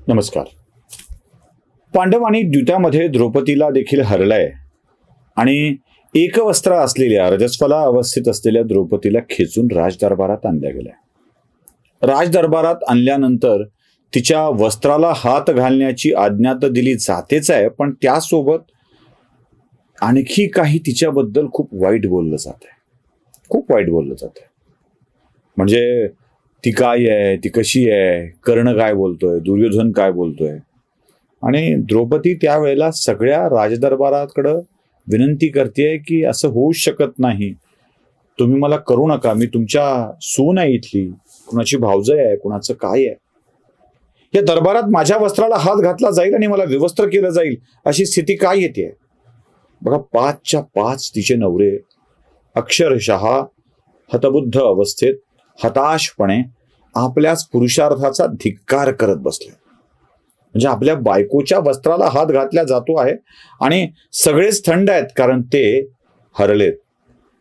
नमस्कार. पांडवांनी द्यूतामध्ये द्रौपदीला देखील हरलंय आणि एकवस्त्र असलेल्या रजस्वला अवस्थेत असलेल्या द्रौपदीला खेचून राजदरबारात आणल्या गेल्या. राजदरबारात आणल्यानंतर तिच्या वस्त्राला हात घालण्याची आज्ञा तर दिली जातेच आहे, पण त्यासोबत आणखी काही तिच्याबद्दल खूप वाईट बोललं जात आहे. खूप वाईट बोललं जात आहे. म्हणजे ती काय आहे, ती कशी आहे, कर्ण काय बोलतोय, दुर्योधन काय बोलतोय. आणि द्रौपदी त्यावेळेला सगळ्या राजदरबाराकडं विनंती करते की असं होऊ शकत नाही, तुम्ही मला करू नका, मी तुमच्या सून आहे, इथली कुणाची भावजय आहे, कुणाचं काय आहे. या दरबारात माझ्या वस्त्राला हात घातला जाईल आणि मला विवस्त्र केलं जाईल अशी स्थिती काय येते. बघा, 5च्या 5 तिचे नवरे अक्षरशः हतबुद्ध अवस्थेत हताशपणे आपल्याच पुरुषार्थाचा धिक्कार करत बसले. म्हणजे आपल्या बायकोच्या वस्त्राला हात घातला जातो आहे आणि सगळेच थंड आहेत, कारण ते हरलेत.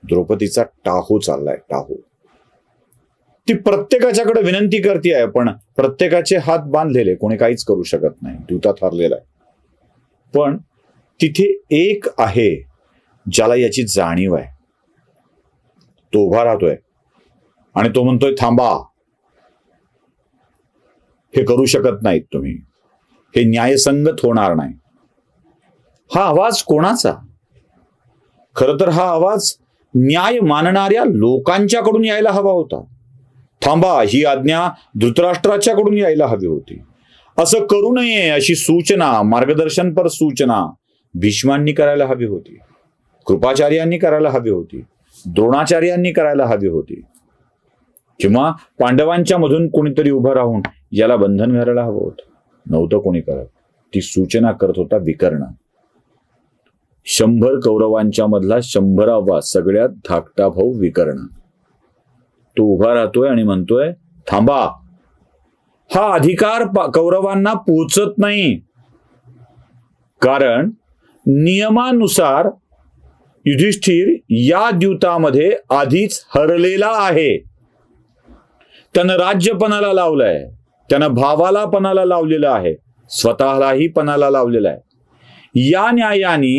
द्रौपदीचा टाहू चाललाय, टाहू. ती प्रत्येकाच्याकडे विनंती करते आहे, पण प्रत्येकाचे हात बांधलेले, कोणी काहीच करू शकत नाही, द्यूतात हरलेला आहे. पण तिथे एक आहे ज्याला याची जाणीव आहे. तो उभा राहतोय आणि तो म्हणतोय, थांबा, हे करू शकत नाहीत तुम्ही, हे न्यायसंगत होणार नाही. हा आवाज कोणाचा? खरं तर हा आवाज न्याय मानणाऱ्या लोकांच्याकडून यायला हवा होता. थांबा, ही आज्ञा धृतराष्ट्राच्याकडून यायला हवी होती. असं करू नये अशी सूचना, मार्गदर्शनपर सूचना भीष्मांनी करायला हवी होती, कृपाचार्यांनी करायला हवी होती, द्रोणाचार्यांनी करायला हवी होती, किंवा पांडवांच्या मधून कोणीतरी उभं राहून याला बंधन घालायला हवं होतं. नव्हतं कोणी करत. ती सूचना करत होता विकर्ण. 100 कौरवांच्या मधला 100वा सगळ्यात धाकटा भाऊ विकर्ण. तो उभा राहतोय आणि म्हणतोय, थांबा, हा अधिकार कौरवांना पोचत नाही, कारण नियमानुसार युधिष्ठिर या द्यूतामध्ये आधीच हरलेला आहे. त्यानं राज्य पणाला लावलंय, त्यानं भावाला पणाला लावलेलं आहे, स्वतःलाही पणाला लावलेला आहे. या न्यायाने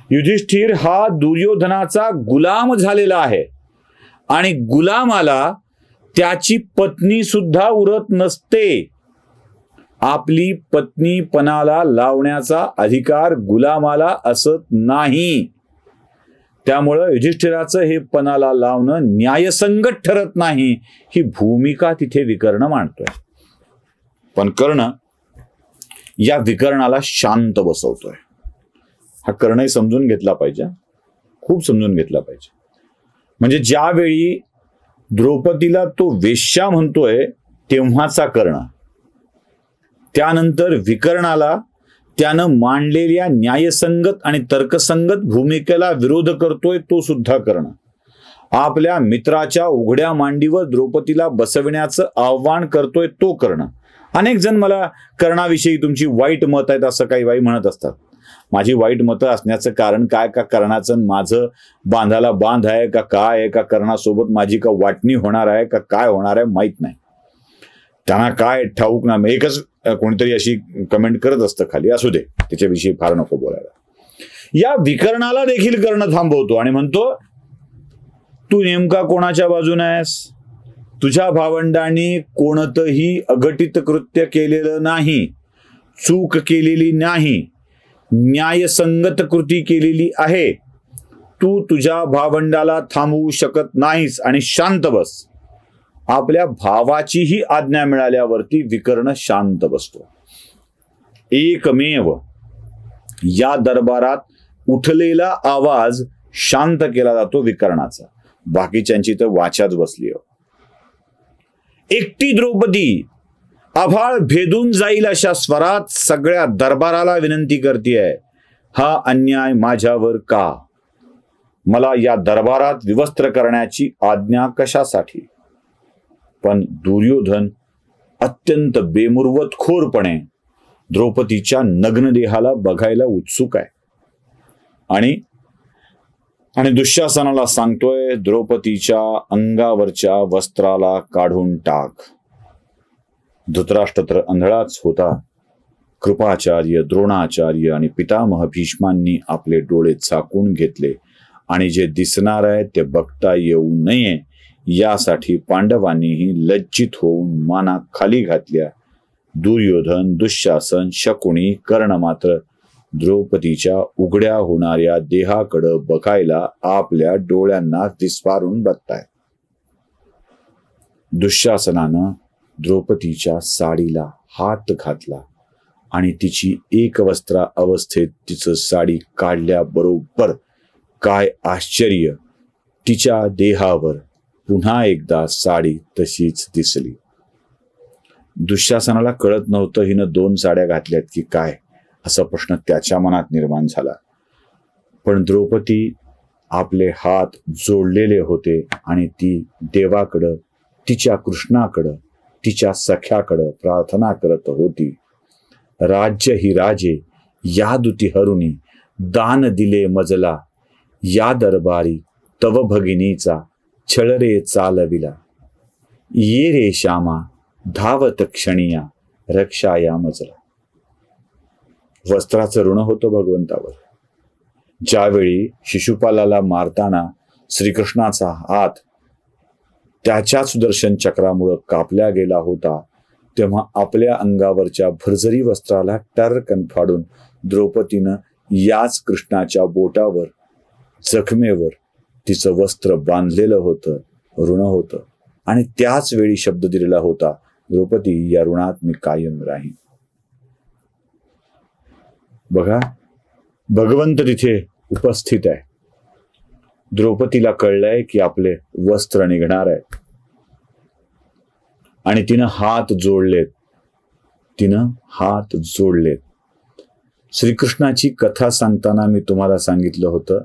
युधिष्ठिर हा दुर्योधनाचा गुलाम झालेला आहे आणि गुलामाला त्याची पत्नी सुद्धा उरत नसते. आपली पत्नी पणाला लावण्याचा अधिकार गुलामाला असत नाही. त्यामुळं युधिष्ठिराचं हे पणाला लावणं न्यायसंगत ठरत नाही, ही भूमिका तिथे विकर्ण मांडतोय. पण कर्ण या विकर्णाला शांत बसवतोय. हा कर्णही समजून घेतला पाहिजे, खूप समजून घेतला पाहिजे. म्हणजे ज्यावेळी द्रौपदीला तो वेश्या म्हणतोय तेव्हाचा कर्ण, त्यानंतर विकर्णाला त्यानं मांडलेल्या न्यायसंगत आणि तर्कसंगत भूमिकेला विरोध करतोय तो सुद्धा कर्ण. आपल्या मित्राच्या उघड्या मांडीवर द्रौपदीला बसविण्याचं आव्हान करतोय तो कर्ण. अनेक जण मला कर्णाविषयी तुमची वाईट मत आहेत असं काही वाई म्हणत असतात. माझी वाईट मतं असण्याचं कारण काय? का कर्णाचं माझं बांधाला बांध आहे का काय आहे? का कर्णासोबत माझी का वाटणी होणार आहे का काय होणार आहे माहित नाही. त्यांना काय ठाऊक ना. एकच कोणीतरी अशी कमेंट करत असतं खाली, असू दे, त्याच्याविषयी फार नको बोलायला. या विकर्णाला देखील कर्ण थांबवतो आणि म्हणतो, तू नेमका कोणाच्या बाजूने आहेस? तुझ्या भावंडांनी कोणतंही अघटित कृत्य केलेलं नाही, चूक केलेली नाही, न्यायसंगत कृती केलेली आहे. तू तुझ्या भावंडाला थांबवू शकत नाहीस आणि शांत बस. आपल्या भावाचीही आज्ञा मिळाल्यावरती विकर्ण शांत बसतो. एकमेव या दरबारात उठलेला आवाज शांत केला जातो विकर्णाचा. बाकीच्यांची तर वाचाच बसली. एकटी द्रौपदी आभाळ भेदून जाईल अशा स्वरात सगळ्या दरबाराला विनंती करतेय, हा अन्याय माझ्यावर का? मला या दरबारात विवस्त्र करण्याची आज्ञा कशासाठी? पण दुर्योधन अत्यंत बेमुरवतखोरपणे द्रौपदीच्या नग्न देहाला बघायला उत्सुक आहे आणि दुःशासनाला सांगतोय, द्रौपदीच्या अंगावरच्या वस्त्राला काढून टाक. धृतराष्ट्र तर आंधळाच होता. कृपाचार्य, द्रोणाचार्य आणि पितामह भीष्मांनी आपले डोळे झाकून घेतले आणि जे दिसणार आहे ते बघता येऊ नये यासाठी पांडवांनीही लज्जित होऊन माना खाली घातल्या. दुर्योधन, दुःशासन, शकुनी, कर्ण मात्र द्रौपदीच्या उघड्या होणाऱ्या देहाकडे बघायला आपल्या डोळ्यांना विस्फारून बघताय. दुःशासनानं द्रौपदीच्या साडीला हात घातला आणि तिची एकवस्त्रा अवस्थेत तिचं साडी काढल्याबरोबर काय आश्चर्य, तिच्या देहावर पुन्हा एकदा साडी तशीच दिसली. दुःशासनाला कळत नव्हतं हिनं 2 साड्या घातल्यात की काय, असा प्रश्न त्याच्या मनात निर्माण झाला. पण द्रौपदी आपले हात जोडलेले होते आणि ती देवाकडं, तिच्या कृष्णाकडं, तिच्या सख्याकडं प्रार्थना करत होती. राज्य ही राजे या दुती हरुणी, दान दिले मजला, या दरबारी तव भगिनीचा छळ रे चालविला. ये रे श्यामा धावत क्षणिया, रक्षाया मजला. वस्त्राचं ऋण होतं भगवंतावर. ज्यावेळी शिशुपालाला मारताना श्रीकृष्णाचा हात त्याच्या सुदर्शन चक्रामुळे कापल्या गेला होता, तेव्हा आपल्या अंगावरच्या भरजरी वस्त्राला टरकन फाडून द्रौपदीनं याच कृष्णाच्या बोटावर, जखमेवर तिचं वस्त्र बांधलेलं होतं, ऋण होतं. आणि त्याच वेळी शब्द दिलेला होता, द्रौपदी या ऋणात मी कायम राहीन. बघा, भगवंत तिथे उपस्थित आहे. द्रौपदीला कळलंय की आपले वस्त्र निघणार आहे आणि तिनं हात जोडलेत. श्रीकृष्णाची कथा सांगताना मी तुम्हाला सांगितलं होतं,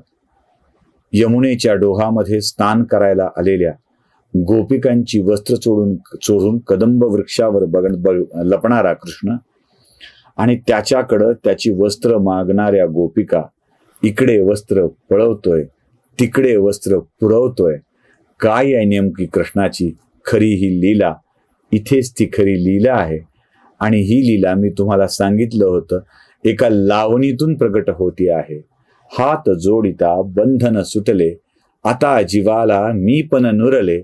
यमुनेच्या डोहामध्ये स्नान करायला आलेल्या गोपिकांची वस्त्र चोरून कदंब वृक्षावर लपणारा कृष्ण आणि त्याच्याकडं त्याची वस्त्र मागणाऱ्या गोपिका, इकडे वस्त्र पळवतोय, तिकडे वस्त्र पुरवतोय. काय आहे नेमकी कृष्णाची खरी ही लीला? इथेच ती खरी लीला आहे. आणि ही लीला मी तुम्हाला सांगितलं होतं एका लावणीतून प्रकट होती आहे. हात जोडिता बंधन सुटले, आता जीवाला मी पण नुरले,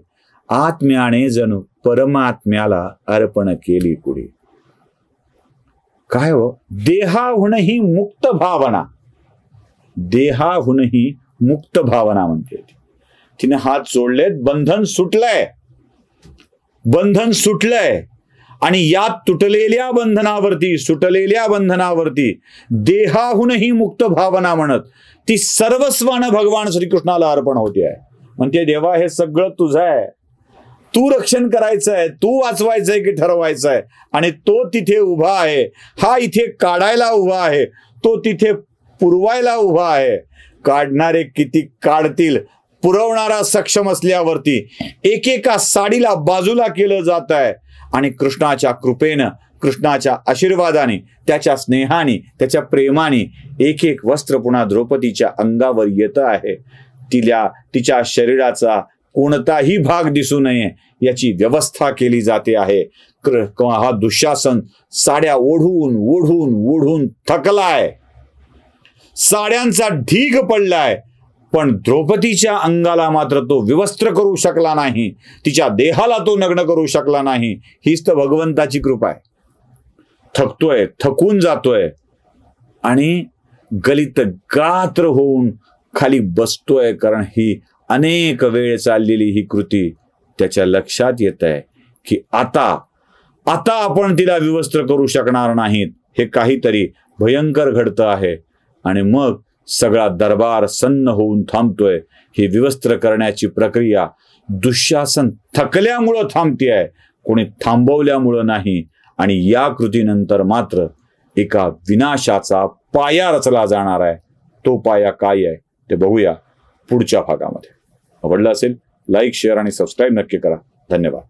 आत्म्याने जणू परमात्म्याला अर्पण केली पुढे. काय हो, देहाहूनही मुक्त भावना, देहाहूनही मुक्त भावना म्हणते. तिने हात जोडलेत, बंधन सुटलंय आणि या सुटलेल्या बंधनावरती देहाहूनही मुक्त भावना म्हणत ती सर्वस्वानं भगवान श्रीकृष्णाला अर्पण होते आहे. म्हणते, देवा हे सगळं तुझं आहे, तू रक्षण करायचंय, तू वाचवायचंय की ठरवायचंय. आणि तो तिथे उभा आहे, हा इथे काढायला उभा आहे, तो तिथे पुरवायला उभा आहे. काढणारे किती काढतील, पुरवणारा सक्षम असल्यावरती एकेका साडीला बाजूला केलं जात आहे. आणि कृष्णाच्या कृपेनं, कृष्णाच्या आशीर्वादाने, त्याच्या स्नेहाने, त्याच्या प्रेमाने एक एक वस्त्र पुन्हा द्रौपदीच्या अंगावर येत आहे. तिच्या शरीराचा कोणताही भाग दिसू नये याची व्यवस्था केली जाते आहे. हा दुःशासन साड्या ओढून थकलाय, साड्यांचा ढीग पडलाय, पण द्रौपदीच्या अंगाला मात्र तो विवस्त्र करू शकला नाही, तिच्या देहाला तो नग्न करू शकला नाही. हीच तर भगवंताची कृपा आहे. थकतोय, थकून जातोय आणि गलित गात्र होऊन खाली बसतोय, कारण ही अनेक वेळ चाललेली ही कृती त्याच्या लक्षात येत आहे की आता आपण तिला विवस्त्र करू शकणार नाहीत. हे काहीतरी भयंकर घडतं आहे. आणि मग सगळा दरबार सन्न होऊन थांबतोय. ही विवस्त्र करण्याची प्रक्रिया दुःशासन थकल्यामुळं थांबतेय, कोणी थांबवल्यामुळं नाही. आणि या कृतीनंतर मात्र एका विनाशाचा पाया रचला जाणार आहे. तो पाया काय आहे ते बघूया पुढच्या भागामध्ये. आवडलं असेल लाईक, शेअर आणि सबस्क्राईब नक्की करा. धन्यवाद.